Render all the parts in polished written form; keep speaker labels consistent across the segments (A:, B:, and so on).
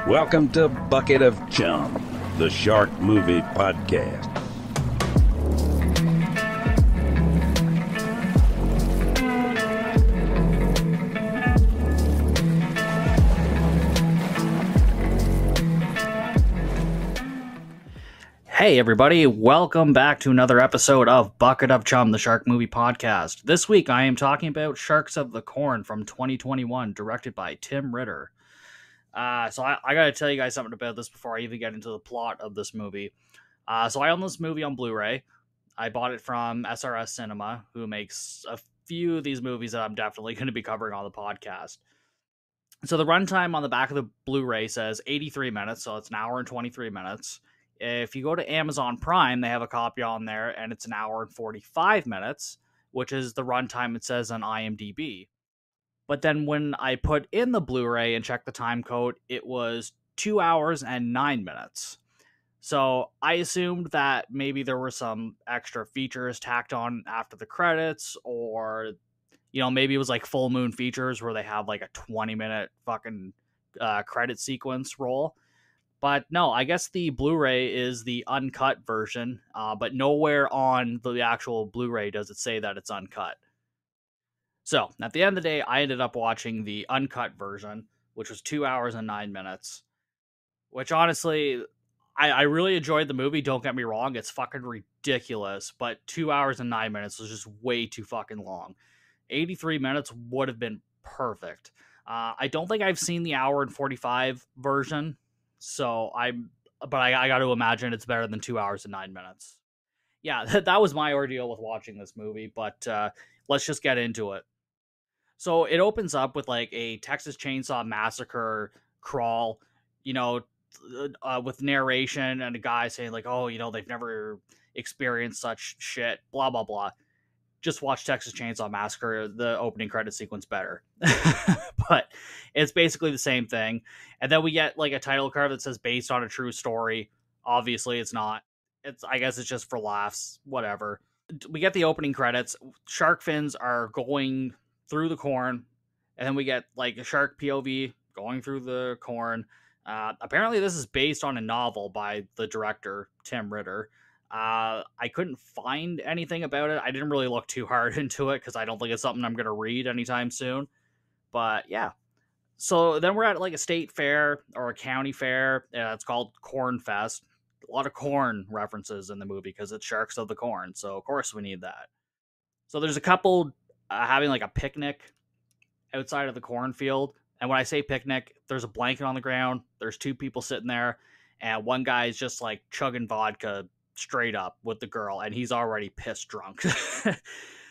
A: Welcome to Bucket of Chum, the Shark Movie Podcast.
B: Hey everybody, welcome back to another episode of Bucket of Chum, the Shark Movie Podcast. This week I am talking about Sharks of the Corn from 2021, directed by Tim Ritter. So I gotta tell you guys something about this before I even get into the plot of this movie. So I own this movie on Blu-ray. I bought it from SRS Cinema, who makes a few of these movies that I'm definitely going to be covering on the podcast. So the runtime on the back of the Blu-ray says 83 minutes, so it's an hour and 23 minutes. If you go to Amazon Prime, they have a copy on there, and it's an hour and 45 minutes, which is the runtime it says on IMDb. But then when I put in the Blu-ray and checked the time code, it was 2 hours and 9 minutes. So I assumed that maybe there were some extra features tacked on after the credits, or, maybe it was like full moon features where they have like a 20-minute fucking credit sequence roll. But no, I guess the Blu-ray is the uncut version, but nowhere on the actual Blu-ray does it say that it's uncut. So, at the end of the day, I ended up watching the uncut version, which was 2 hours and 9 minutes. Which, honestly, I really enjoyed the movie, don't get me wrong, it's fucking ridiculous, but 2 hours and 9 minutes was just way too fucking long. 83 minutes would have been perfect. I don't think I've seen the hour and 45 version, so I got to imagine it's better than 2 hours and 9 minutes. Yeah, that was my ordeal with watching this movie, but let's just get into it. So it opens up with like a Texas Chainsaw Massacre crawl, with narration and a guy saying like, oh, they've never experienced such shit, blah, blah, blah. Just watch Texas Chainsaw Massacre, the opening credit sequence better. But it's basically the same thing. And then we get like a title card that says based on a true story. Obviously it's not. I guess it's just for laughs, whatever. We get the opening credits. Shark fins are going through the corn, and then we get like a shark POV going through the corn. Apparently this is based on a novel by the director Tim Ritter. I couldn't find anything about it. I didn't really look too hard into it because I don't think it's something I'm going to read anytime soon. But yeah. So then we're at like a state fair or a county fair. It's called Corn Fest. A lot of corn references in the movie because it's Sharks of the Corn. So of course we need that. So there's a couple having like a picnic outside of the cornfield. And when I say picnic, there's a blanket on the ground. There's two people sitting there. And one guy is just like chugging vodka straight up with the girl. And he's already pissed drunk.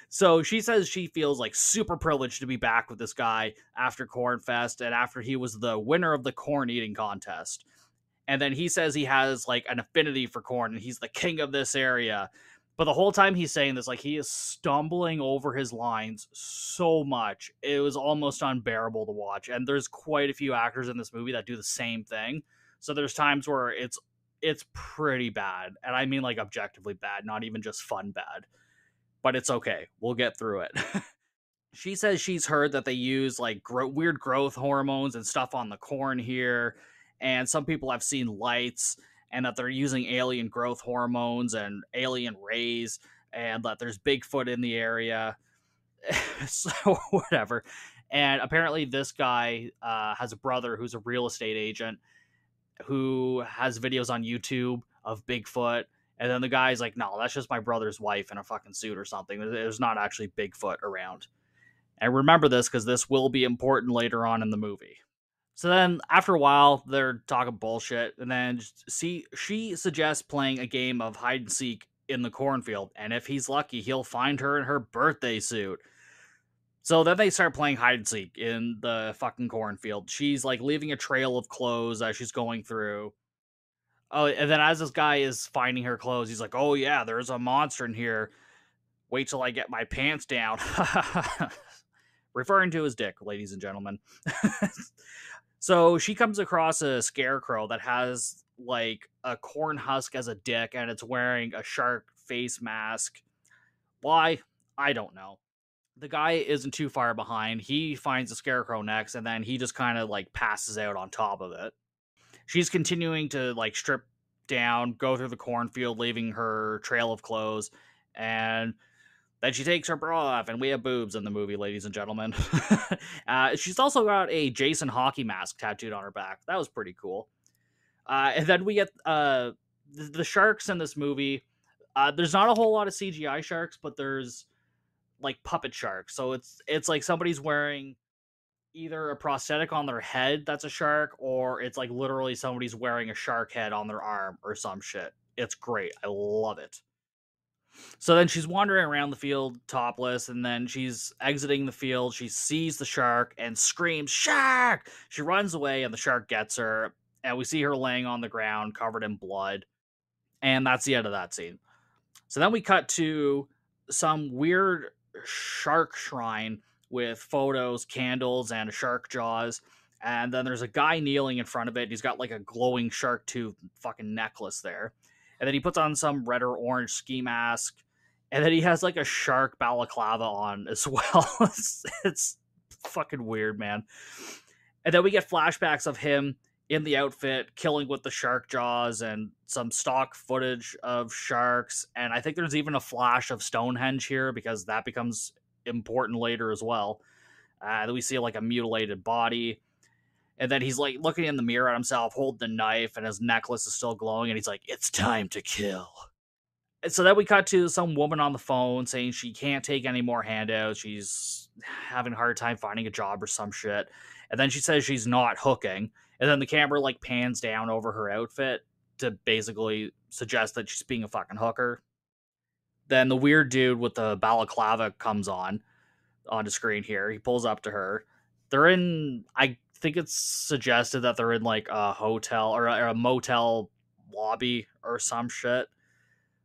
B: So she says she feels like super privileged to be back with this guy after Corn Fest and after he was the winner of the corn eating contest. And then he says he has like an affinity for corn and he's the king of this area. But the whole time he's saying this, like he is stumbling over his lines so much. It was almost unbearable to watch. And there's quite a few actors in this movie that do the same thing. So there's times where it's pretty bad. And I mean like objectively bad, not even just fun bad. But it's okay. We'll get through it. She says she's heard that they use like weird growth hormones and stuff on the corn here. And some people have seen lights and that they're using alien growth hormones and alien rays and that there's Bigfoot in the area. So whatever. And apparently this guy has a brother who's a real estate agent who has videos on YouTube of Bigfoot. And then the guy's like, no, that's just my brother's wife in a fucking suit or something. There's not actually Bigfoot around. And remember this because this will be important later on in the movie. So then after a while, they're talking bullshit. And then she suggests playing a game of hide and seek in the cornfield. And if he's lucky, he'll find her in her birthday suit. So then they start playing hide and seek in the fucking cornfield. She's like leaving a trail of clothes as she's going through. Oh, and then as this guy is finding her clothes, he's like, oh yeah, there's a monster in here. Wait till I get my pants down. Referring to his dick, ladies and gentlemen. So she comes across a scarecrow that has like a corn husk as a dick and it's wearing a shark face mask. Why? I don't know. The guy isn't too far behind. He finds the scarecrow next and then he just kind of like passes out on top of it. she's continuing to like strip down, go through the cornfield, leaving her trail of clothes, and then she takes her bra off, and we have boobs in the movie, ladies and gentlemen. She's also got a Jason hockey mask tattooed on her back. That was pretty cool. And then we get the sharks in this movie. There's not a whole lot of CGI sharks, but there's like puppet sharks. So it's like somebody's wearing either a prosthetic on their head that's a shark, or it's like literally somebody's wearing a shark head on their arm or some shit. It's great. I love it. So then she's wandering around the field topless, and then she's exiting the field. She sees the shark and screams, "Shark!" She runs away, and the shark gets her, and we see her laying on the ground covered in blood. And that's the end of that scene. So then we cut to some weird shark shrine with photos, candles, and shark jaws. And then there's a guy kneeling in front of it. He's got like a glowing shark tooth fucking necklace there. And then he puts on some red or orange ski mask. And then he has like a shark balaclava on as well. It's fucking weird, man. And then we get flashbacks of him in the outfit, killing with the shark jaws, and some stock footage of sharks. And I think there's even a flash of Stonehenge here, because that becomes important later as well. Then we see like a mutilated body. And then he's like looking in the mirror at himself, holding a knife, and his necklace is still glowing. And he's like, "It's time to kill." And so then we cut to some woman on the phone saying she can't take any more handouts. She's having a hard time finding a job or some shit. And then she says she's not hooking. And then the camera like pans down over her outfit to basically suggest that she's being a fucking hooker. Then the weird dude with the balaclava comes on the screen here. He pulls up to her. They're in, I think it's suggested that they're in like a hotel or a motel lobby or some shit.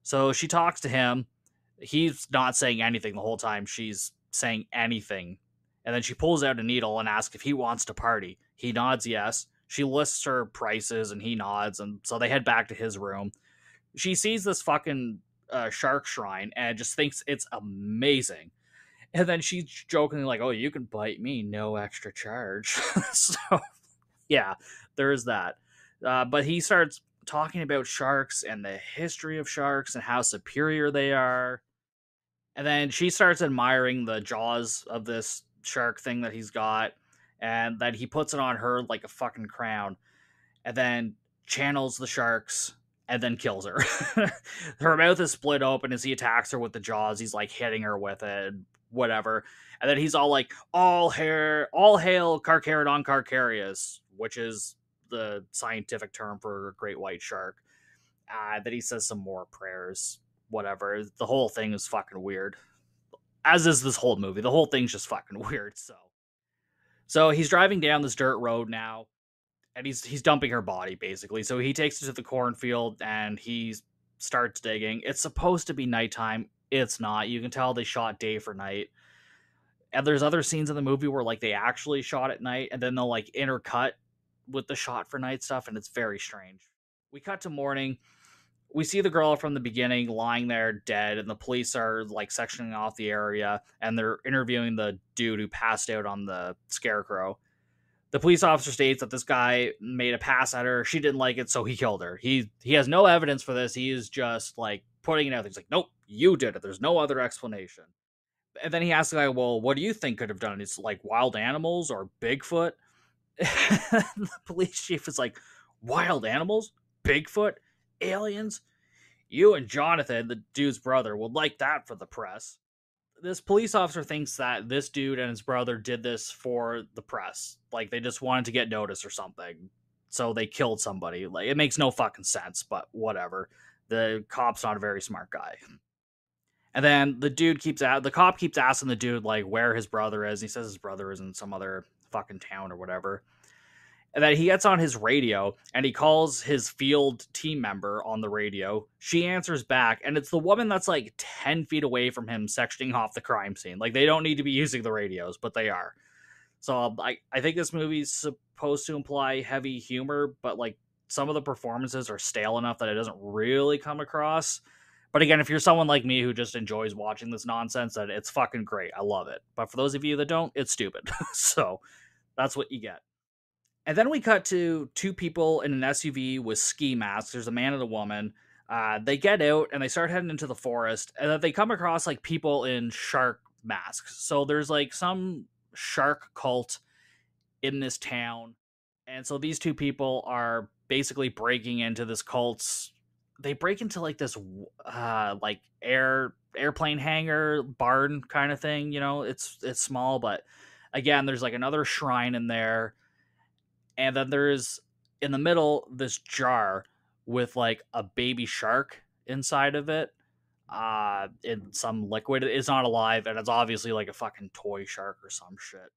B: So she talks to him. He's not saying anything the whole time she's saying anything. And then she pulls out a needle and asks if he wants to party. He nods yes. She lists her prices and he nods. And so they head back to his room. She sees this fucking shark shrine and just thinks it's amazing. And then she's jokingly like, "Oh, you can bite me, no extra charge." So, yeah, there is that. But he starts talking about sharks and the history of sharks and how superior they are. And then she starts admiring the jaws of this shark thing that he's got, and then he puts it on her like a fucking crown, and then channels the sharks and then kills her. Her mouth is split open as he attacks her with the jaws. He's like hitting her with it, whatever. And then he's all like, all hail Carcharodon carcharias, which is the scientific term for a great white shark. Then he says some more prayers, whatever. The whole thing is fucking weird. As is this whole movie. The whole thing's just fucking weird. So he's driving down this dirt road now, and he's dumping her body, basically. So he takes her to the cornfield, and he starts digging. It's supposed to be nighttime. It's not. You can tell they shot day for night. And there's other scenes in the movie where like they actually shot at night, and then they'll like intercut with the shot for night stuff, and it's very strange. We cut to morning. We see the girl from the beginning lying there dead, and the police are like sectioning off the area, and they're interviewing the dude who passed out on the scarecrow. The police officer states that this guy made a pass at her. She didn't like it, so he killed her. He has no evidence for this. He is just like putting it out. He's like, "Nope, you did it. There's no other explanation." And then he asks the guy, "Well, what do you think could have done it? It's like wild animals or Bigfoot?" The police chief is like, "Wild animals? Bigfoot? Aliens? You and Jonathan, the dude's brother, would like that for the press." This police officer thinks that this dude and his brother did this for the press. Like, they just wanted to get notice or something. So they killed somebody. Like, it makes no fucking sense, but whatever. The cop's not a very smart guy. And then the cop keeps asking the dude, like, where his brother is. He says his brother is in some other fucking town or whatever. And then he gets on his radio, and he calls his field team member on the radio. She answers back, and it's the woman that's like 10 feet away from him sectioning off the crime scene. Like, they don't need to be using the radios, but they are. So I think this movie's supposed to imply heavy humor, but like some of the performances are stale enough that it doesn't really come across. But again, if you're someone like me who just enjoys watching this nonsense, then it's fucking great. I love it. But for those of you that don't, it's stupid. So that's what you get. And then we cut to two people in an SUV with ski masks. There's a man and a woman. They get out and they start heading into the forest, and then they come across like people in shark masks. So there's like some shark cult in this town, and so these two people are basically breaking into this cult's. They break into like this like airplane hangar barn kind of thing. You know, it's small, but again, there's like another shrine in there, and then there's in the middle this jar with like a baby shark inside of it, in some liquid. It's not alive, and it's obviously like a fucking toy shark or some shit.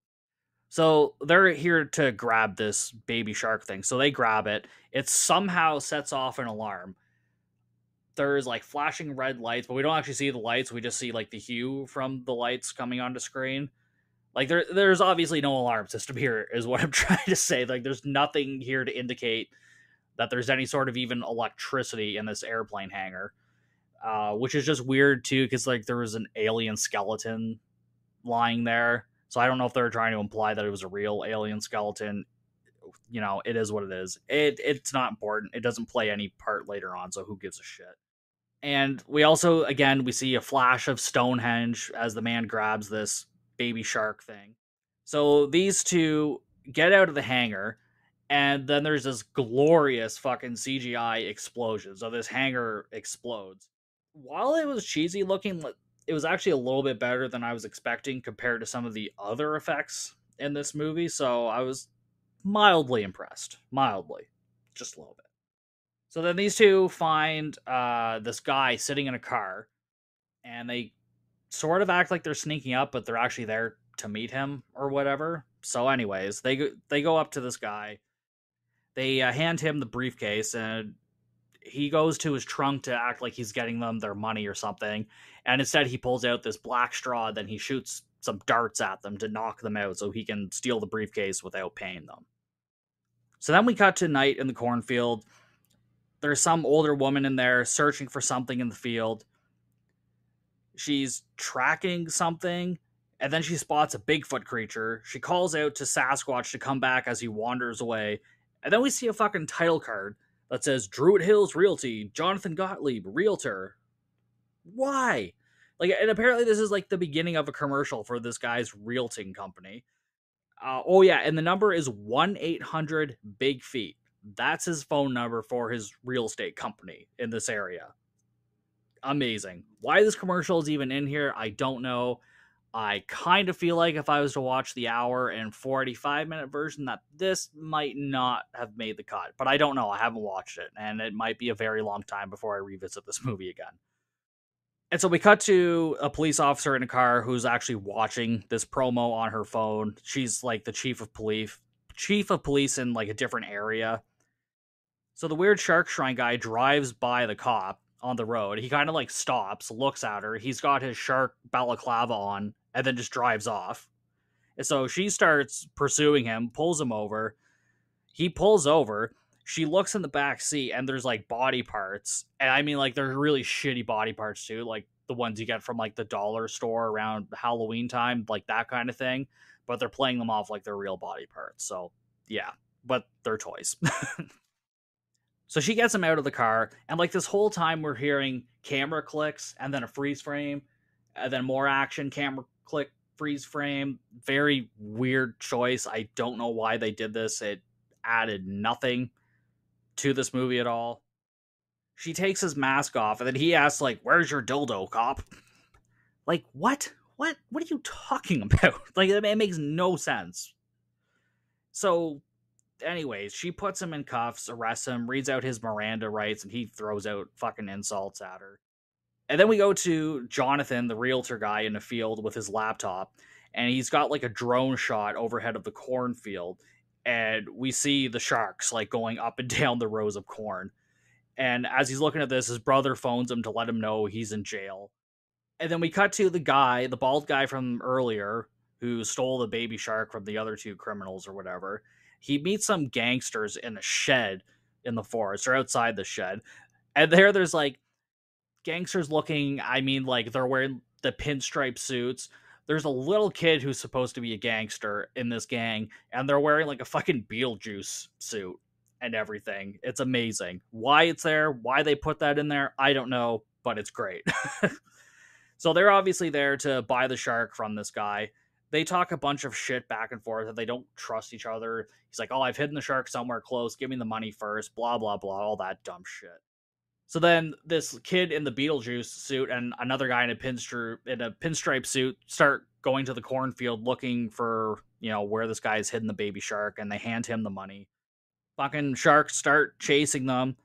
B: So they're here to grab this baby shark thing. So they grab it. It somehow sets off an alarm. There's like flashing red lights, but we don't actually see the lights. We just see like the hue from the lights coming onto screen. Like there's obviously no alarm system here, is what I'm trying to say. Like there's nothing here to indicate that there's any sort of even electricity in this airplane hangar, which is just weird too, because like there was an alien skeleton lying there. So I don't know if they're trying to imply that it was a real alien skeleton. You know, it is what it is. It's not important. It doesn't play any part later on, so who gives a shit? And we also, again, we see a flash of Stonehenge as the man grabs this baby shark thing. So these two get out of the hangar, and then there's this glorious fucking CGI explosion. So this hangar explodes. While it was cheesy looking, it was actually a little bit better than I was expecting compared to some of the other effects in this movie. So I was mildly impressed. Mildly. Just a little bit. So then these two find this guy sitting in a car, and they sort of act like they're sneaking up, but they're actually there to meet him or whatever. So anyways, they go up to this guy. They hand him the briefcase, and he goes to his trunk to act like he's getting them their money or something. And instead he pulls out this black straw, then he shoots some darts at them to knock them out so he can steal the briefcase without paying them. So then we cut to night in the cornfield. There's some older woman in there searching for something in the field. She's tracking something, and then she spots a Bigfoot creature. She calls out to Sasquatch to come back as he wanders away. And then we see a fucking title card that says Druid Hills Realty, Jonathan Gottlieb, Realtor. Why? Like, and apparently this is like the beginning of a commercial for this guy's realting company. Oh yeah, and the number is 1-800-BIG-FEET. That's his phone number for his real estate company in this area. Amazing. Why this commercial is even in here, I don't know. I kind of feel like if I was to watch the hour and 45-minute version, that this might not have made the cut. But I don't know. I haven't watched it, and it might be a very long time before I revisit this movie again. And so we cut to a police officer in a car who's actually watching this promo on her phone. She's like the chief of police in like a different area. So the weird shark shrine guy drives by the cop on the road. He kind of like stops, looks at her. He's got his shark balaclava on, and then just drives off. And so she starts pursuing him, pulls him over. He pulls over. She looks in the back seat, and there's like body parts. And I mean, like, there's really shitty body parts too, like the ones you get from like the dollar store around Halloween time, like that kind of thing. But they're playing them off like they're real body parts. So yeah, but they're toys. So she gets him out of the car, and like this whole time we're hearing camera clicks and then a freeze frame, and then more action, camera click, freeze frame. Very weird choice. I don't know why they did this. It added nothing to this movie at all. She takes his mask off, and then he asks, like, "Where's your dildo, cop?" Like, what? What are you talking about? Like, it makes no sense. So anyways, she puts him in cuffs, arrests him, reads out his Miranda rights, and he throws out fucking insults at her. And then we go to Jonathan, the realtor guy, in the field with his laptop, and he's got like a drone shot overhead of the cornfield, and we see the sharks like going up and down the rows of corn. And as he's looking at this, his brother phones him to let him know he's in jail. And then we cut to the guy, the bald guy from earlier, who stole the baby shark from the other two criminals or whatever. He meets some gangsters in a shed in the forest, or outside the shed. And there's like gangsters looking, I mean, like they're wearing the pinstripe suits. there's a little kid who's supposed to be a gangster in this gang, and they're wearing like a fucking Beetlejuice suit and everything. It's amazing. Why it's there, why they put that in there, I don't know, but it's great. So they're obviously there to buy the shark from this guy. They talk a bunch of shit back and forth, and they don't trust each other. He's like, oh, I've hidden the shark somewhere close. Give me the money first. Blah, blah, blah. All that dumb shit. So then this kid in the Beetlejuice suit and another guy in a pinstripe suit start going to the cornfield looking for, where this guy's hidden the baby shark, and they hand him the money. Fucking sharks start chasing them.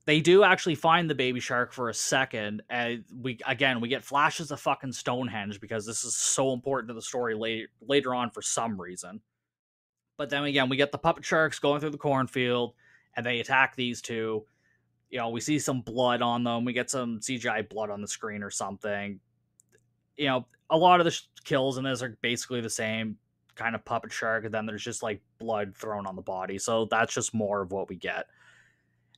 B: They do actually find the baby shark for a second, and we get flashes of fucking Stonehenge because this is so important to the story later on for some reason. But then again, we get the puppet sharks going through the cornfield, and they attack these two. We see some blood on them. We get some CGI blood on the screen or something. A lot of the kills in this are basically the same kind of puppet shark, and then there's just like blood thrown on the body. So that's just more of what we get.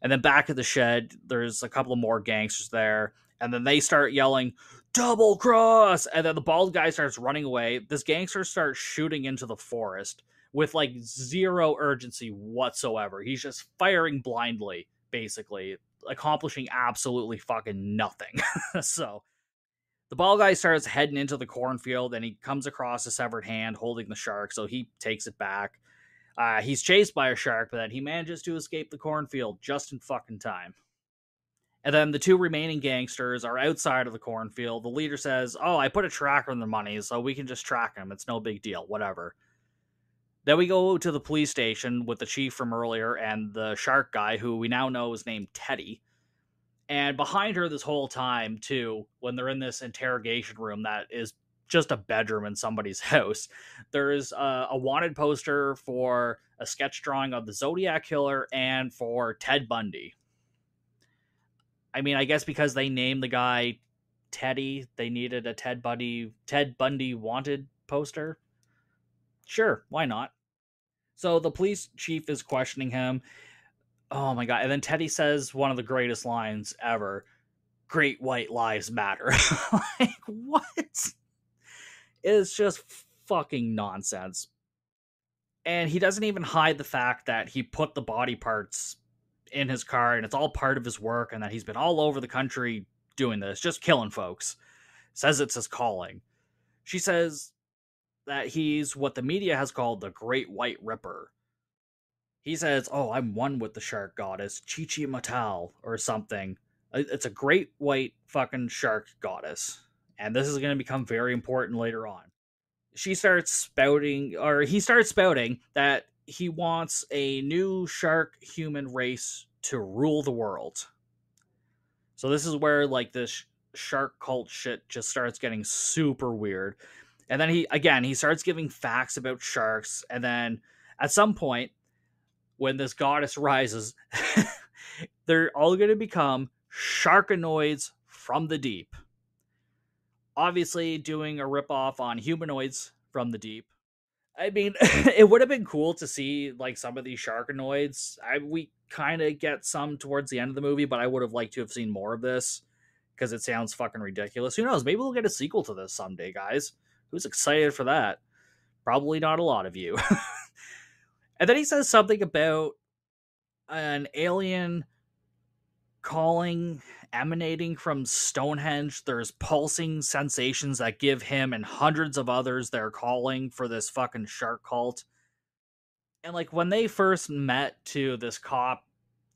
B: And then back at the shed, there's a couple of more gangsters there. And then they start yelling, double cross! And then the bald guy starts running away. This gangster starts shooting into the forest with like zero urgency whatsoever. He's just firing blindly, basically, accomplishing absolutely fucking nothing. So the bald guy starts heading into the cornfield, and he comes across a severed hand holding the shark, so he takes it back. He's chased by a shark, but then he manages to escape the cornfield just in fucking time. And then the two remaining gangsters are outside of the cornfield. The leader says, oh, I put a tracker on the money, so we can just track him. It's no big deal, whatever. Then we go to the police station with the chief from earlier and the shark guy, who we now know is named Teddy. And behind her this whole time, too, when they're in this interrogation room that is just a bedroom in somebody's house, there's a wanted poster for a sketch drawing of the Zodiac Killer and for Ted Bundy. I mean, I guess because they named the guy Teddy, they needed a Ted Bundy wanted poster. Sure, why not? So the police chief is questioning him. Oh my god. And then Teddy says one of the greatest lines ever. Great white lives matter. Like, what? It's just fucking nonsense. And he doesn't even hide the fact that he put the body parts in his car, and it's all part of his work, and that he's been all over the country doing this, just killing folks. Says it's his calling. She says that he's what the media has called the Great White Ripper. He says, oh, I'm one with the shark goddess, Chi-Chi Matal, or something. It's a great white fucking shark goddess. And this is going to become very important later on. He starts spouting that he wants a new shark human race to rule the world. So this is where like this shark cult shit just starts getting super weird. And then he starts giving facts about sharks. And then at some point, when this goddess rises, they're all going to become sharkanoids from the deep. Obviously doing a ripoff on humanoids from the deep. I mean, it would have been cool to see like some of these sharkanoids. We kind of get some towards the end of the movie, but I would have liked to have seen more of this because it sounds fucking ridiculous. Who knows? Maybe we'll get a sequel to this someday, guys. Who's excited for that? Probably not a lot of you. And then he says something about an alien calling emanating from Stonehenge. There's pulsing sensations that give him and hundreds of others their calling for this fucking shark cult. And like when they first met to this cop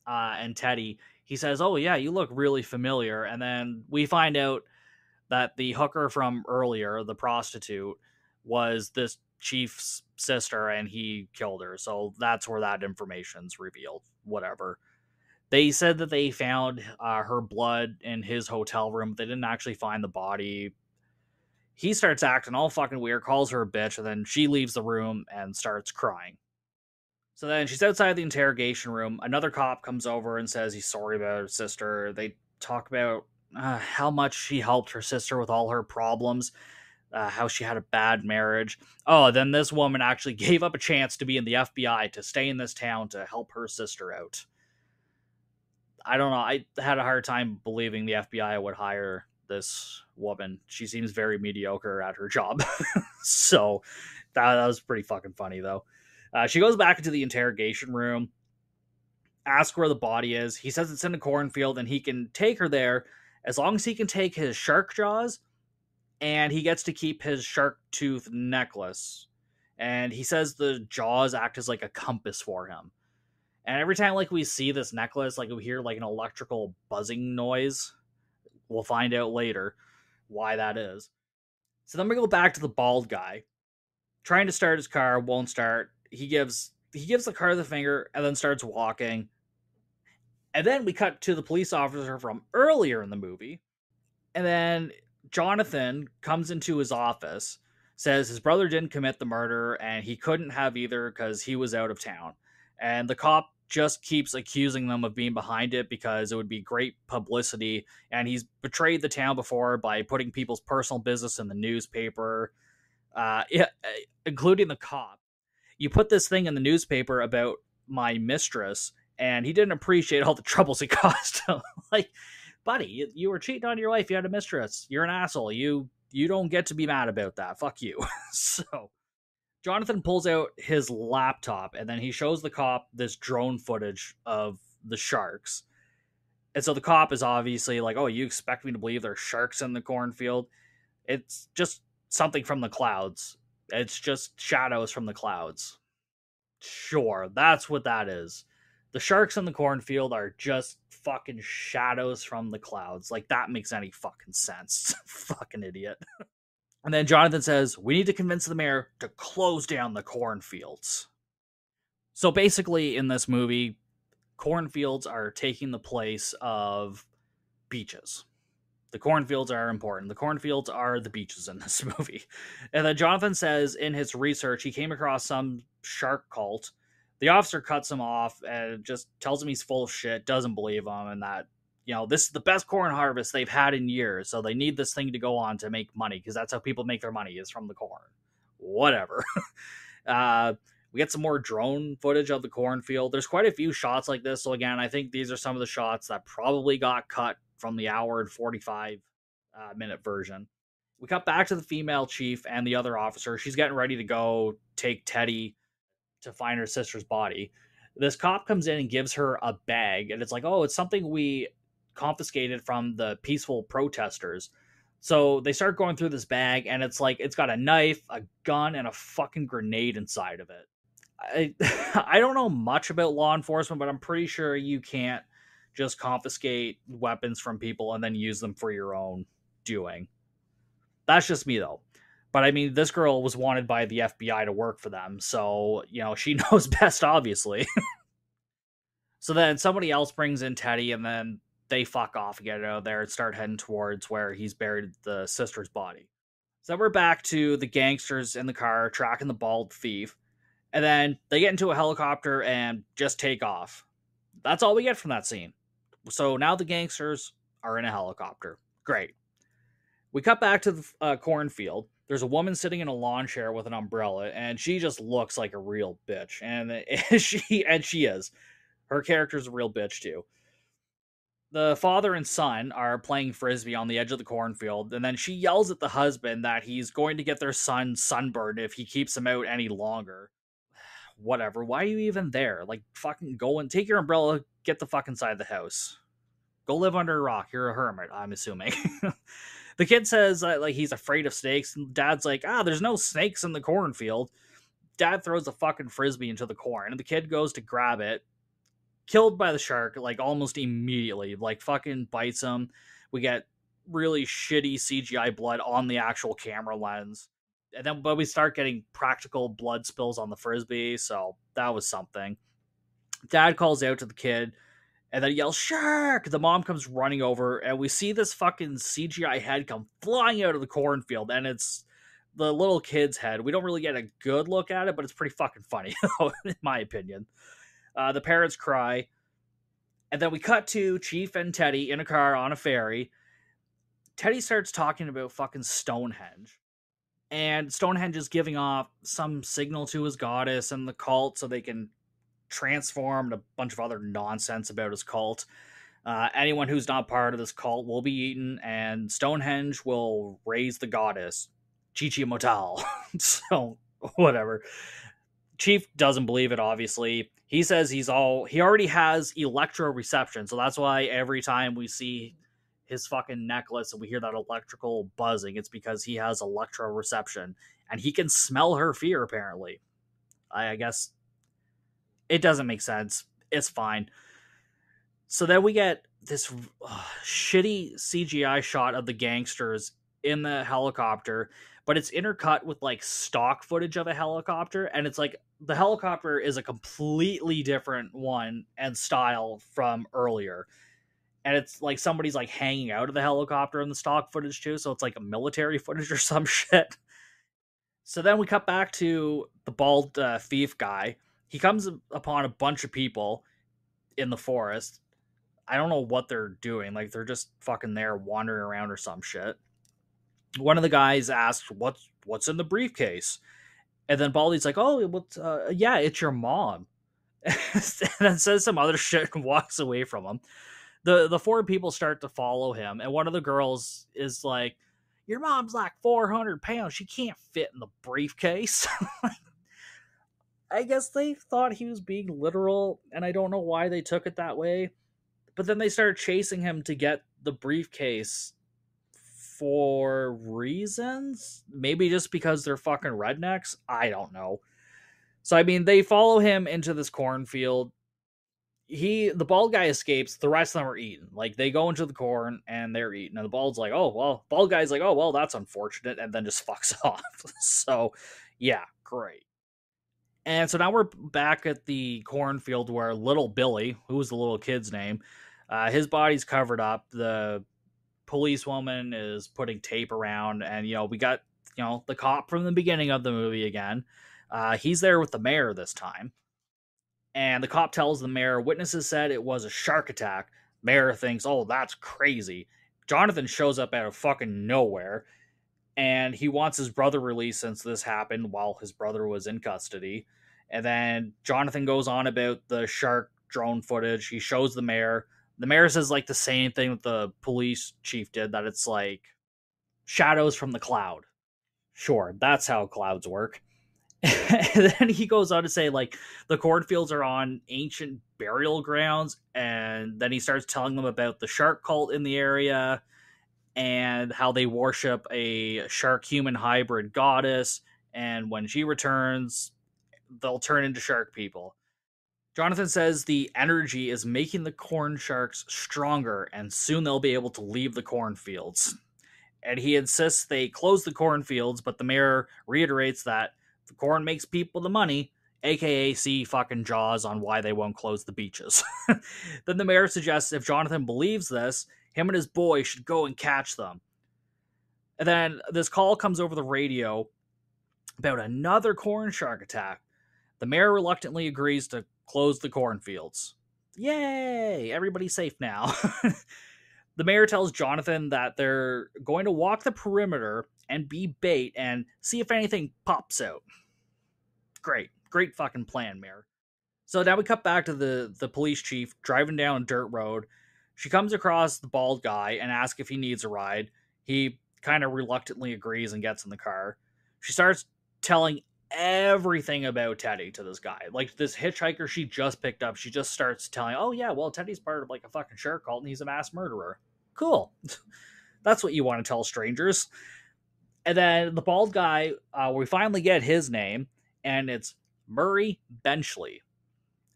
B: and Teddy, he says, oh yeah, you look really familiar. And then we find out that the hooker from earlier, the prostitute, was this chief's sister and he killed her. So that's where that information's revealed. Whatever. They said that they found her blood in his hotel room. They didn't actually find the body. He starts acting all fucking weird, calls her a bitch, and then she leaves the room and starts crying. So then she's outside the interrogation room. Another cop comes over and says he's sorry about her sister. They talk about how much she helped her sister with all her problems, how she had a bad marriage. Oh, then this woman actually gave up a chance to be in the FBI, to stay in this town to help her sister out. I don't know. I had a hard time believing the FBI would hire this woman. She seems very mediocre at her job. So that was pretty fucking funny, though. She goes back into the interrogation room, asks where the body is. He says it's in a cornfield, and he can take her there as long as he can take his shark jaws, and he gets to keep his shark tooth necklace. And he says the jaws act as like a compass for him. And every time like we see this necklace, like we hear like an electrical buzzing noise. We'll find out later why that is. So then we go back to the bald guy trying to start his car, won't start. He gives the car the finger and then starts walking. And then we cut to the police officer from earlier in the movie. And then Jonathan comes into his office, says his brother didn't commit the murder and he couldn't have either because he was out of town. And the cop just keeps accusing them of being behind it because it would be great publicity. And he's betrayed the town before by putting people's personal business in the newspaper, including the cop. You put this thing in the newspaper about my mistress, and he didn't appreciate all the troubles it caused him. Like, buddy, you were cheating on your wife. You had a mistress. You're an asshole. You don't get to be mad about that. Fuck you. So Jonathan pulls out his laptop, and then he shows the cop this drone footage of the sharks. And so the cop is obviously like, oh, you expect me to believe there's sharks in the cornfield? It's just something from the clouds. It's just shadows from the clouds. Sure, that's what that is. The sharks in the cornfield are just fucking shadows from the clouds. Like, that makes any fucking sense. Fucking idiot. And then Jonathan says, we need to convince the mayor to close down the cornfields. So basically, in this movie, cornfields are taking the place of beaches. The cornfields are important. The cornfields are the beaches in this movie. And then Jonathan says in his research, he came across some shark cult. The officer cuts him off and just tells him he's full of shit, doesn't believe him, and that, you know, this is the best corn harvest they've had in years, so they need this thing to go on to make money, because that's how people make their money, is from the corn. Whatever. We get some more drone footage of the cornfield. There's quite a few shots like this, so again, I think these are some of the shots that probably got cut from the hour and 45 minute version. We cut back to the female chief and the other officer. She's getting ready to go take Teddy to find her sister's body. This cop comes in and gives her a bag, and it's like, oh, it's something we confiscated from the peaceful protesters. So they start going through this bag, and it's like, it's got a knife, a gun, and a fucking grenade inside of it. I don't know much about law enforcement, but I'm pretty sure you can't just confiscate weapons from people and then use them for your own doing. That's just me, though. But I mean, this girl was wanted by the FBI to work for them, so, you know, she knows best, obviously. So then somebody else brings in Teddy, and then they fuck off and get out of there and start heading towards where he's buried the sister's body. So then we're back to the gangsters in the car tracking the bald thief, and then they get into a helicopter and just take off. That's all we get from that scene. So now the gangsters are in a helicopter. Great. We cut back to the cornfield. There's a woman sitting in a lawn chair with an umbrella, and she just looks like a real bitch. And she is. Her character's a real bitch, too. The father and son are playing frisbee on the edge of the cornfield, and then she yells at the husband that he's going to get their son sunburned if he keeps him out any longer. Whatever. Why are you even there? Like, fucking go and take your umbrella, get the fuck inside the house. Go live under a rock. You're a hermit, I'm assuming. The kid says like he's afraid of snakes, and Dad's like, there's no snakes in the cornfield. Dad throws a fucking frisbee into the corn, and the kid goes to grab it, killed by the shark, like almost immediately, like fucking bites him. We get really shitty CGI blood on the actual camera lens. And then, but we start getting practical blood spills on the frisbee, so that was something. Dad calls out to the kid, and then he yells, "Shark!" The mom comes running over, and we see this fucking CGI head come flying out of the cornfield, and it's the little kid's head. We don't really get a good look at it, but it's pretty fucking funny, in my opinion. The parents cry, and then we cut to Chief and Teddy in a car on a ferry. Teddy starts talking about fucking Stonehenge, and Stonehenge is giving off some signal to his goddess and the cult so they can transform, and a bunch of other nonsense about his cult. Anyone who's not part of this cult will be eaten, and Stonehenge will raise the goddess, Chichi Motal. So, whatever. Chief doesn't believe it, obviously. He says he already has electroreception, so that's why every time we see his fucking necklace and we hear that electrical buzzing, it's because he has electroreception. And he can smell her fear, apparently. I guess it doesn't make sense. It's fine. So then we get this shitty CGI shot of the gangsters in the helicopter, but it's intercut with like stock footage of a helicopter, and it's like the helicopter is a completely different one and style from earlier. And it's like somebody's like hanging out of the helicopter in the stock footage too, so it's like a military footage or some shit. So then we cut back to the bald thief guy. He comes upon a bunch of people in the forest. I don't know what they're doing. Like, they're just fucking there wandering around or some shit. One of the guys asks, what's in the briefcase? And then Baldy's like, oh, yeah, it's your mom. And then says some other shit and walks away from him. The four people start to follow him, and one of the girls is like, your mom's like 400 pounds. She can't fit in the briefcase. I guess they thought he was being literal, and I don't know why they took it that way. But then they started chasing him to get the briefcase for reasons. Maybe just because they're fucking rednecks. I don't know. So, I mean, they follow him into this cornfield. The bald guy escapes. The rest of them are eaten. Like, they go into the corn and they're eaten. And the bald guy's like, oh, well, that's unfortunate. And then just fucks off. So, yeah, great. And so now we're back at the cornfield where little Billy, who was the little kid's name, his body's covered up. The policewoman is putting tape around, and we got the cop from the beginning of the movie again. He's there with the mayor this time, and the cop tells the mayor witnesses said it was a shark attack. Mayor thinks, oh, that's crazy. Jonathan shows up out of fucking nowhere, and he wants his brother released since this happened while his brother was in custody. And then Jonathan goes on about the shark drone footage. He shows the mayor. The mayor says like the same thing that the police chief did, that it's like shadows from the cloud. Sure, that's how clouds work. And then he goes on to say like the cornfields are on ancient burial grounds, and then he starts telling them about the shark cult in the area and how they worship a shark-human hybrid goddess, and when she returns, they'll turn into shark people. Jonathan says the energy is making the corn sharks stronger, and soon they'll be able to leave the cornfields. And he insists they close the cornfields, but the mayor reiterates that the corn makes people the money, aka see fucking Jaws on why they won't close the beaches. Then the mayor suggests if Jonathan believes this, him and his boy should go and catch them. And then this call comes over the radio about another corn shark attack. The mayor reluctantly agrees to close the cornfields. Yay! Everybody's safe now. The mayor tells Jonathan that they're going to walk the perimeter and be bait and see if anything pops out. Great fucking plan, mayor. So now we cut back to the police chief driving down a dirt road. She comes across the bald guy and asks if he needs a ride. He kind of reluctantly agrees and gets in the car. She starts telling everything about Teddy to this guy. Like, this hitchhiker she just picked up, she just starts telling, oh yeah, well, Teddy's part of like a fucking shark cult and he's a mass murderer. Cool. That's what you want to tell strangers. And then the bald guy, we finally get his name, and it's Murray Benchley.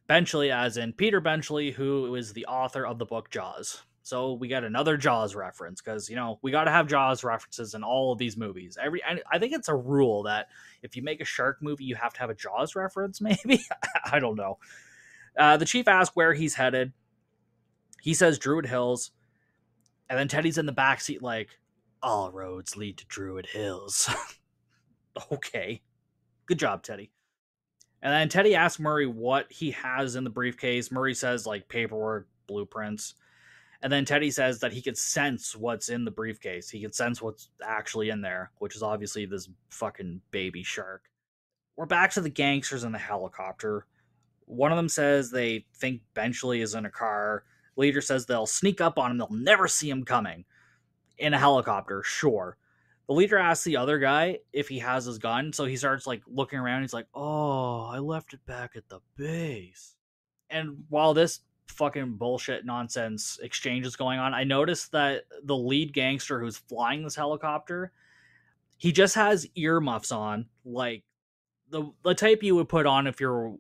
B: Benchley as in Peter Benchley, who is the author of the book Jaws. So we got another Jaws reference, because we got to have Jaws references in all of these movies. I think it's a rule that if you make a shark movie, you have to have a Jaws reference. Maybe I don't know. The chief asks where he's headed. He says Druid Hills, and then Teddy's in the backseat like, all roads lead to Druid Hills. Okay, good job, Teddy. And then Teddy asks Murray what he has in the briefcase. Murray says like paperwork, blueprints. And then Teddy says that he could sense what's in the briefcase. He can sense what's actually in there, which is obviously this fucking baby shark. We're back to the gangsters in the helicopter. One of them says they think Benchley is in a car. The leader says they'll sneak up on him, they'll never see him coming. In a helicopter, sure. The leader asks the other guy if he has his gun, so he starts like looking around. He's like, "Oh, I left it back at the base." And while this fucking bullshit nonsense exchange is going on, I noticed that the lead gangster who's flying this helicopter, he just has earmuffs on, like the type you would put on if you're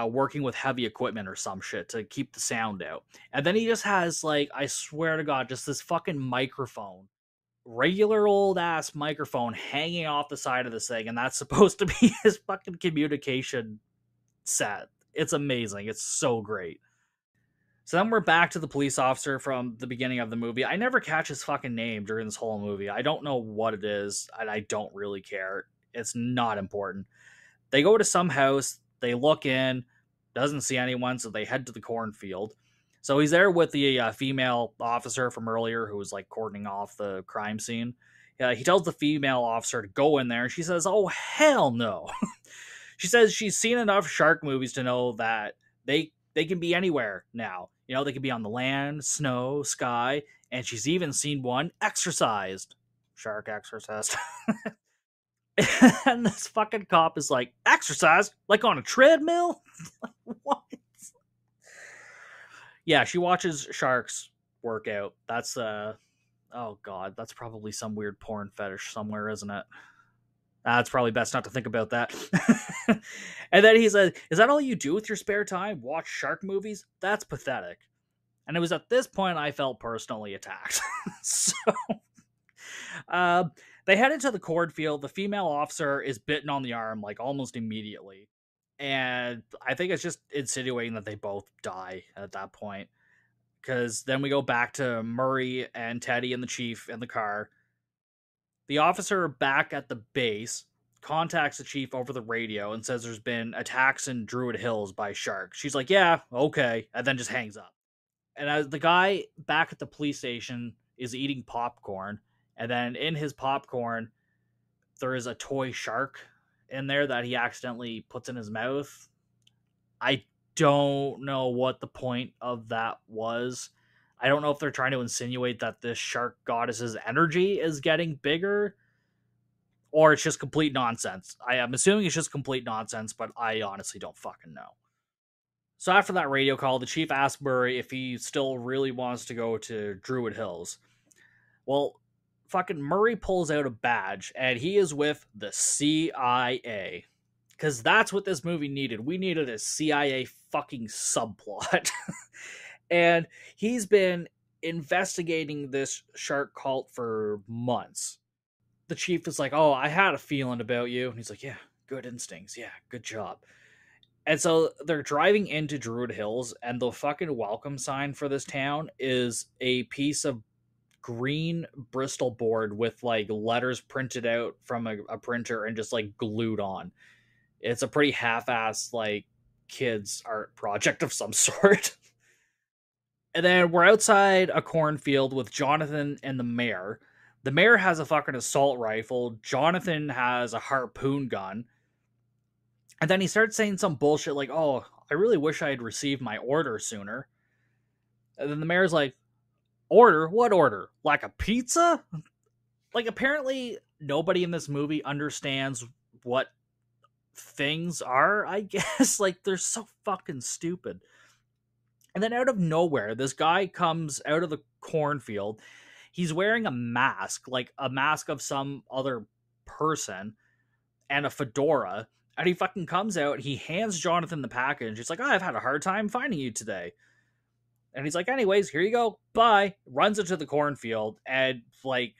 B: working with heavy equipment or some shit to keep the sound out. And then he just has, like, I swear to God, just this fucking microphone, regular old ass microphone hanging off the side of this thing, and that's supposed to be his fucking communication set. It's amazing. It's so great. So then we're back to the police officer from the beginning of the movie. I never catch his fucking name during this whole movie. I don't know what it is, and I don't really care. It's not important. They go to some house, they look in, doesn't see anyone, so they head to the cornfield. So he's there with the female officer from earlier who was like cordoning off the crime scene. He tells the female officer to go in there, and she says, "Oh, hell no." She says she's seen enough shark movies to know that they can be anywhere now. You know, they can be on the land, snow, sky, and she's even seen one exorcised. Shark exorcist. And this fucking cop is like, "Exercise? Like on a treadmill?" Like, what? Yeah, she watches sharks work out. That's oh god, that's probably some weird porn fetish somewhere, isn't it? It's probably best not to think about that. And then he says, "Is that all you do with your spare time? Watch shark movies? That's pathetic." And it was at this point I felt personally attacked. So they head into the cornfield. The female officer is bitten on the arm like almost immediately. And I think it's just insinuating that they both die at that point. Because then we go back to Murray and Teddy and the chief in the car. The officer back at the base contacts the chief over the radio and says there's been attacks in Druid Hills by sharks. She's like, "Yeah, okay," and then just hangs up. And as the guy back at the police station is eating popcorn, and then in his popcorn, there is a toy shark in there that he accidentally puts in his mouth. I don't know what the point of that was. I don't know if they're trying to insinuate that this shark goddess's energy is getting bigger, or it's just complete nonsense. I am assuming it's just complete nonsense, but I honestly don't fucking know. So after that radio call, the chief asks Murray if he still really wants to go to Druid Hills. Well, fucking Murray pulls out a badge, and he is with the CIA. Because that's what this movie needed. We needed a CIA fucking subplot. And he's been investigating this shark cult for months. The chief is like, "Oh, I had a feeling about you." And he's like, "Yeah, good instincts. Yeah, good job." And so they're driving into Druid Hills, and the fucking welcome sign for this town is a piece of green Bristol board with like letters printed out from a printer and just like glued on. It's a pretty half-assed like kids art project of some sort. And then we're outside a cornfield with Jonathan and the mayor. The mayor has a fucking assault rifle. Jonathan has a harpoon gun. And then he starts saying some bullshit like, "Oh, I really wish I had received my order sooner." And then the mayor's like, "Order? What order? Like a pizza?" Like, apparently nobody in this movie understands what things are, I guess. Like, they're so fucking stupid. And then out of nowhere, this guy comes out of the cornfield. He's wearing a mask, like a mask of some other person, and a fedora. And he fucking comes out. He hands Jonathan the package. He's like, "Oh, I've had a hard time finding you today." And he's like, "Anyways, here you go. Bye." Runs into the cornfield, and like,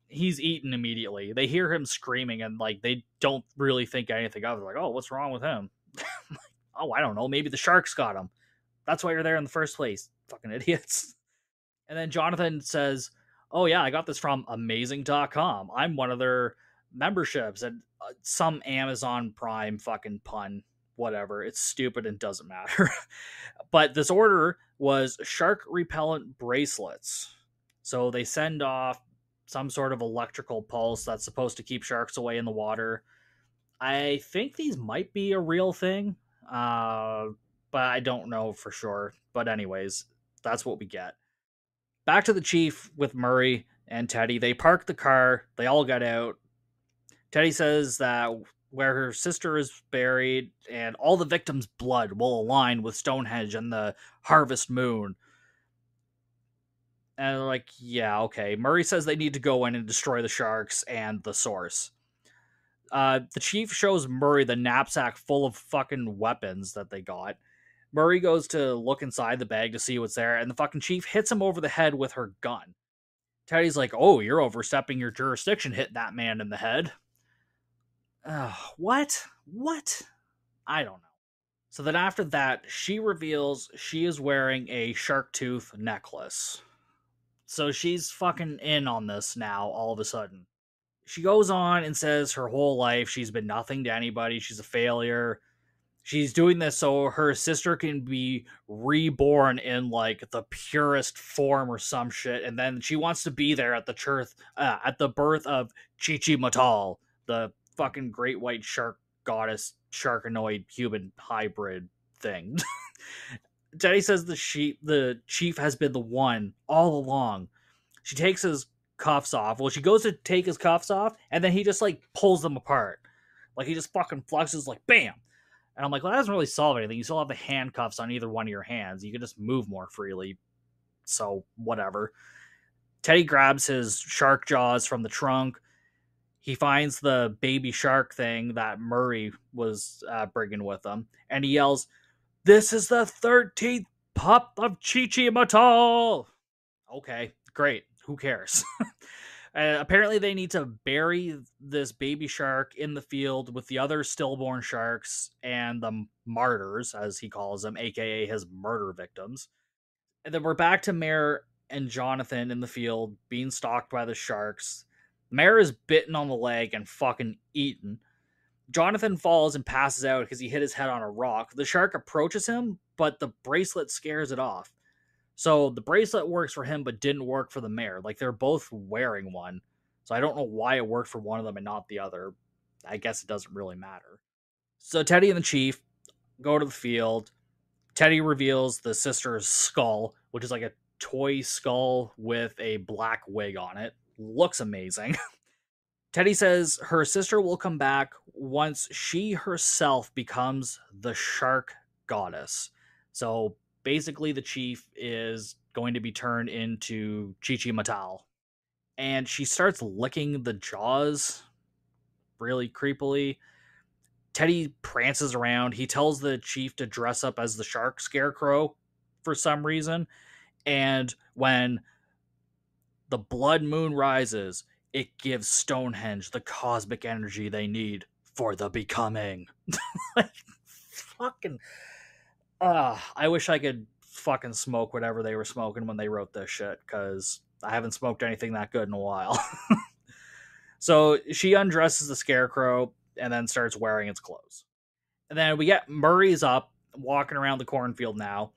B: he's eaten immediately. They hear him screaming, and like, they don't really think anything of it. Like, "Oh, what's wrong with him?" Like, "Oh, I don't know. Maybe the sharks got him. That's why you're there in the first place. Fucking idiots." And then Jonathan says, "Oh yeah, I got this from amazing.com. I'm one of their memberships." And some Amazon Prime fucking pun, whatever. It's stupid and doesn't matter. But this order was shark repellent bracelets. So they send off some sort of electrical pulse that's supposed to keep sharks away in the water. I think these might be a real thing, but I don't know for sure. But anyways, That's what we get. Back to the chief with Murray and Teddy. They park the car. They all get out. Teddy says that where her sister is buried and all the victims' blood will align with Stonehenge and the harvest moon. And they're like, yeah, okay. Murray says they need to go in and destroy the sharks and the source. The chief shows Murray the knapsack full of fucking weapons that they got. Murray goes to look inside the bag to see what's there, and the fucking chief hits him over the head with her gun. Teddy's like, oh, you're overstepping your jurisdiction, hit that man in the head. What? I don't know. So then after that, she reveals she is wearing a shark tooth necklace. So she's fucking in on this now, all of a sudden. She goes on and says her whole life she's been nothing to anybody. She's a failure. She's doing this so her sister can be reborn in like the purest form or some shit, and then she wants to be there at the birth of Chi-Chi Matal, the fucking great white shark goddess, sharkanoid human hybrid thing. Teddy says the chief has been the one all along. She takes his cuffs off. Well, she goes to take his cuffs off, and then he just like pulls them apart. Like he just fucking flexes like bam. And I'm like, well, that doesn't really solve anything. You still have the handcuffs on either one of your hands. You can just move more freely. So, whatever. Teddy grabs his shark jaws from the trunk. He finds the baby shark thing that Murray was bringing with him. And he yells, "This is the 13th pup of Chi-Chi Matal!" Okay, great. Who cares? Apparently they need to bury this baby shark in the field with the other stillborn sharks and the martyrs, as he calls them, aka his murder victims. And then we're back to Mare and Jonathan in the field being stalked by the sharks. Mare is bitten on the leg and fucking eaten. Jonathan falls and passes out because he hit his head on a rock. The shark approaches him, but the bracelet scares it off. So the bracelet works for him, but didn't work for the mare. Like, they're both wearing one. So I don't know why it worked for one of them and not the other. I guess it doesn't really matter. So Teddy and the chief go to the field. Teddy reveals the sister's skull, which is like a toy skull with a black wig on it. Looks amazing. Teddy says her sister will come back once she herself becomes the shark goddess. So basically, the chief is going to be turned into Chi-Chi Matal. And she starts licking the jaws really creepily. Teddy prances around. He tells the chief to dress up as the shark scarecrow for some reason. And when the blood moon rises, it gives Stonehenge the cosmic energy they need for the becoming. Like, fucking... I wish I could fucking smoke whatever they were smoking when they wrote this shit, because I haven't smoked anything that good in a while. So she undresses the scarecrow and then starts wearing its clothes. And then we get Murray's up, walking around the cornfield now.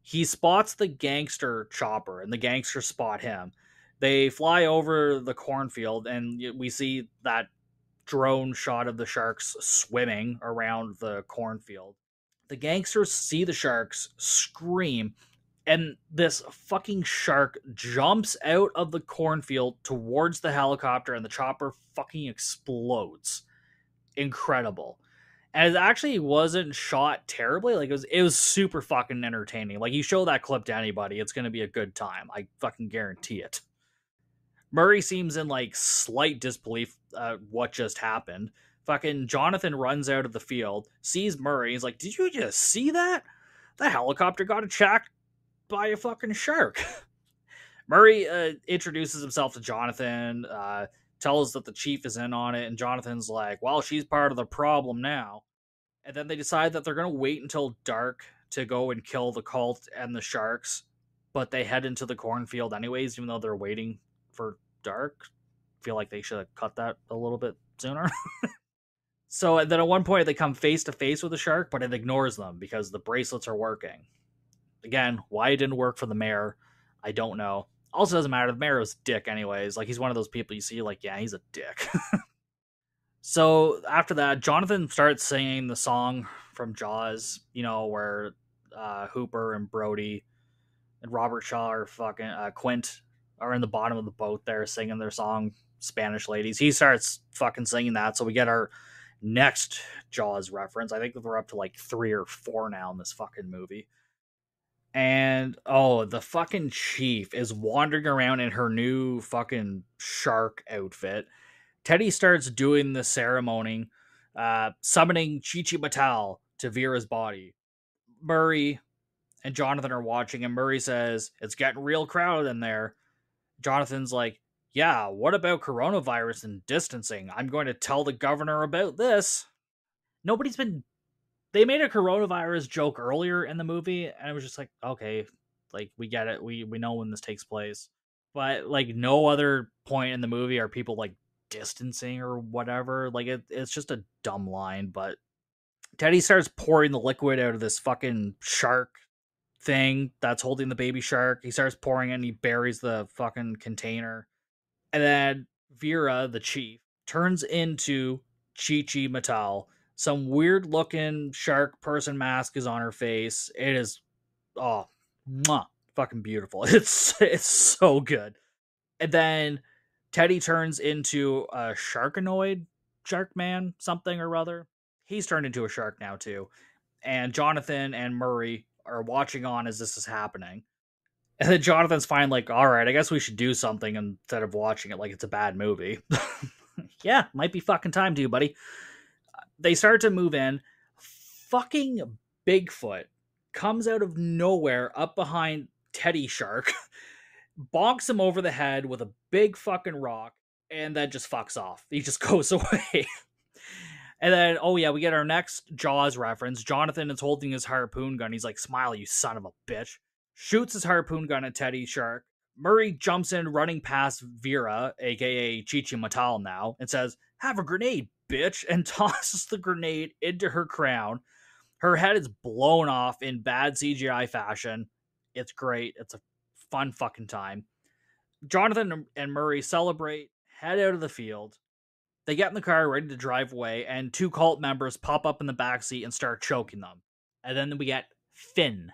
B: He spots the gangster chopper, and the gangsters spot him. They fly over the cornfield, and we see that drone shot of the sharks swimming around the cornfield. The gangsters see the sharks, scream, and this fucking shark jumps out of the cornfield towards the helicopter, and the chopper fucking explodes. Incredible. And it actually wasn't shot terribly. Like, it was super fucking entertaining. Like, you show that clip to anybody, it's gonna be a good time. I fucking guarantee it. Murray seems in, like, slight disbelief what just happened. Fucking Jonathan runs out of the field, sees Murray, he's like, did you just see that? The helicopter got attacked by a fucking shark. Murray introduces himself to Jonathan, tells that the chief is in on it, and Jonathan's like, well, she's part of the problem now. And then they decide that they're going to wait until dark to go and kill the cult and the sharks, but they head into the cornfield anyways, even though they're waiting for dark. I feel like they should have cut that a little bit sooner. So then at one point they come face to face with the shark, but it ignores them because the bracelets are working. Again, why it didn't work for the mayor, I don't know. Also doesn't matter, the mayor is a dick anyways. Like, he's one of those people you see, like, yeah, he's a dick. So after that, Jonathan starts singing the song from Jaws, you know, where Hooper and Brody and Robert Shaw or fucking Quint are in the bottom of the boat there singing their song Spanish Ladies. He starts fucking singing that, so we get our next Jaws reference. I think that we're up to like 3 or 4 now in this fucking movie. And the fucking chief is wandering around in her new fucking shark outfit. Teddy starts doing the ceremony, summoning Chi-Chi Matal to Vera's body. Murray and Jonathan are watching, and Murray says, "It's getting real crowded in there." Jonathan's like, "Yeah, what about coronavirus and distancing? I'm going to tell the governor about this." They made a coronavirus joke earlier in the movie, and it was just like, okay, like, we get it. We know when this takes place. But, like, no other point in the movie are people, like, distancing or whatever. Like, it's just a dumb line, but Teddy starts pouring the liquid out of this fucking shark thing that's holding the baby shark. He starts pouring it and he buries the fucking container. And then Vera, the chief, turns into Chi-Chi Matal. Some weird looking shark person mask is on her face. It is fucking beautiful. It's so good. And then Teddy turns into a sharkanoid, shark man, something or other. He's turned into a shark now too. And Jonathan and Murray are watching on as this is happening. And then Jonathan's fine, like, all right, I guess we should do something instead of watching it like it's a bad movie. Yeah, might be fucking time to, buddy. They start to move in. Fucking Bigfoot comes out of nowhere up behind Teddy Shark, bonks him over the head with a big fucking rock, and then just fucks off. He just goes away. And then, we get our next Jaws reference. Jonathan is holding his harpoon gun. He's like, "Smile, you son of a bitch." Shoots his harpoon gun at Teddy Shark. Murray jumps in, running past Vera, aka Chi-Chi Matal now, and says, "Have a grenade, bitch," and tosses the grenade into her crown. Her head is blown off in bad CGI fashion. It's great. It's a fun fucking time. Jonathan and Murray celebrate, head out of the field. They get in the car ready to drive away, and 2 cult members pop up in the backseat and start choking them. And then we get fin,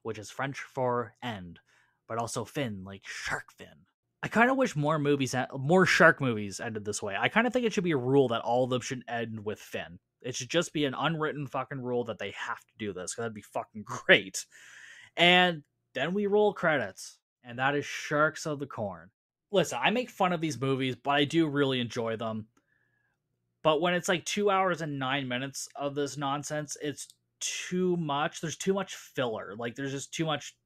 B: which is French for end, but also fin, like shark fin. I kind of wish more shark movies ended this way. I kind of think it should be a rule that all of them should end with fin. It should just be an unwritten fucking rule that they have to do this, because that'd be fucking great. And then we roll credits, and that is Sharks of the Corn. Listen, I make fun of these movies, but I do really enjoy them. But when it's like 2 hours and 9 minutes of this nonsense, it's too much. There's too much filler. Like, there's just too much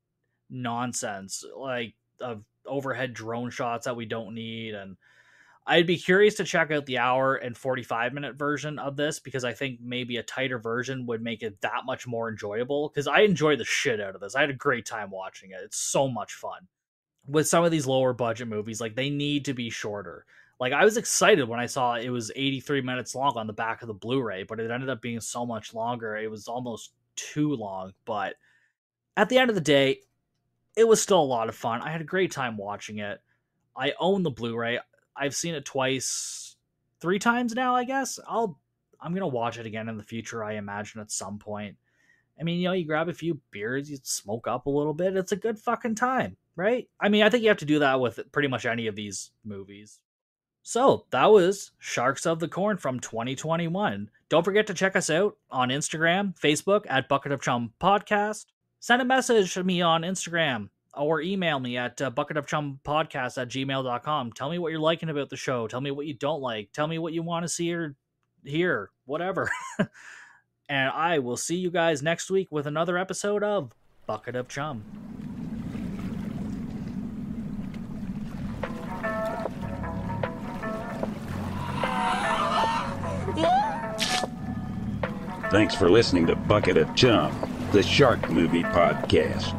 B: nonsense, like, of overhead drone shots that we don't need. And I'd be curious to check out the hour and 45-minute version of this, because I think maybe a tighter version would make it that much more enjoyable, because I enjoy the shit out of this. I had a great time watching it. It's so much fun. With some of these lower budget movies, like, they need to be shorter. Like, I was excited when I saw it was 83 minutes long on the back of the Blu-ray, but it ended up being so much longer. It was almost too long. But at the end of the day, it was still a lot of fun. I had a great time watching it. I own the Blu-ray. I've seen it 3 times now, I guess. I'm going to watch it again in the future, I imagine, at some point. I mean, you grab a few beers, you smoke up a little bit. It's a good fucking time, right? I mean, I think you have to do that with pretty much any of these movies. So, that was Sharks of the Corn from 2021. Don't forget to check us out on Instagram, Facebook, at Bucket of Chum Podcast. Send a message to me on Instagram or email me at bucketofchumpodcast@gmail.com. Tell me what you're liking about the show. Tell me what you don't like. Tell me what you want to see or hear. Whatever. And I will see you guys next week with another episode of Bucket of Chum.
A: Thanks for listening to Bucket of Chum, the Shark Movie Podcast.